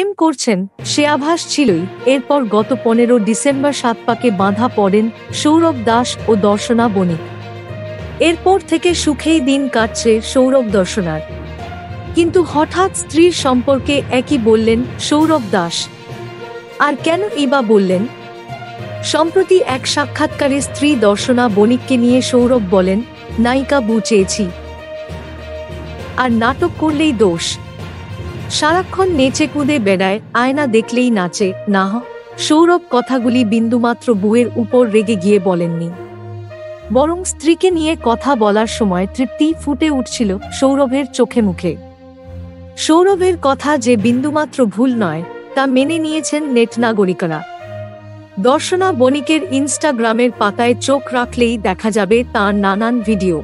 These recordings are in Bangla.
প্রেম করছেন সে আভাস ছিলই। এরপর গত 15 ডিসেম্বর সাতপাকে বাঁধা পড়েন সৌরভ দাস ও দর্শনা বণিক। এরপর থেকে সুখেই দিন কাটছে সৌরভ দর্শনার। কিন্তু হঠাৎ স্ত্রীর সম্পর্কে একই বললেন সৌরভ দাস। আর কেন ইবা বললেন? সম্প্রতি এক সাক্ষাৎকারে স্ত্রী দর্শনা বণিককে নিয়ে সৌরভ বলেন, নায়িকা বু চেয়েছি, আর নাটক করলেই দোষ। সারাক্ষণ নেচে কুদে বেড়ায়, আয়না দেখলেই নাচে। না, সৌরভ কথাগুলি বিন্দুমাত্র বুয়ের উপর রেগে গিয়ে বলেননি, বরং স্ত্রীকে নিয়ে কথা বলার সময় তৃপ্তি ফুটে উঠছিল সৌরভের চোখে মুখে। সৌরভের কথা যে বিন্দুমাত্র ভুল নয় তা মেনে নিয়েছেন নেট নাগরিকরা। দর্শনা বণিকের ইনস্টাগ্রামের পাতায় চোখ রাখলেই দেখা যাবে তাঁর নানান ভিডিও।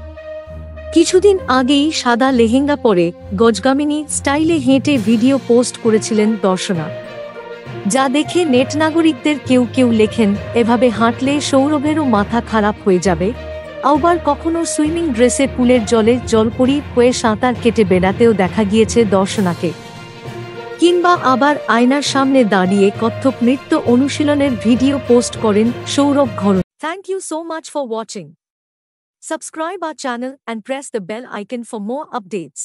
কিছুদিন আগেই সাদা লেহেঙ্গা পরে গজগামিনী স্টাইলে হেঁটে ভিডিও পোস্ট করেছিলেন দর্শনা, যা দেখে নেট নাগরিকদের কেউ কেউ লেখেন, এভাবে হাঁটলে সৌরভেরও মাথা খারাপ হয়ে যাবে। আবার কখনো সুইমিং ড্রেসে পুলের জলে জলপরি হয়ে সাঁতার কেটে বেড়াতেও দেখা গিয়েছে দর্শনাকে। কিংবা আবার আয়নার সামনে দাঁড়িয়ে কত্থক নৃত্য অনুশীলনের ভিডিও পোস্ট করেন সৌরভ ঘরোয়া। Thank you so much for watching. Subscribe our channel and press the bell icon for more updates.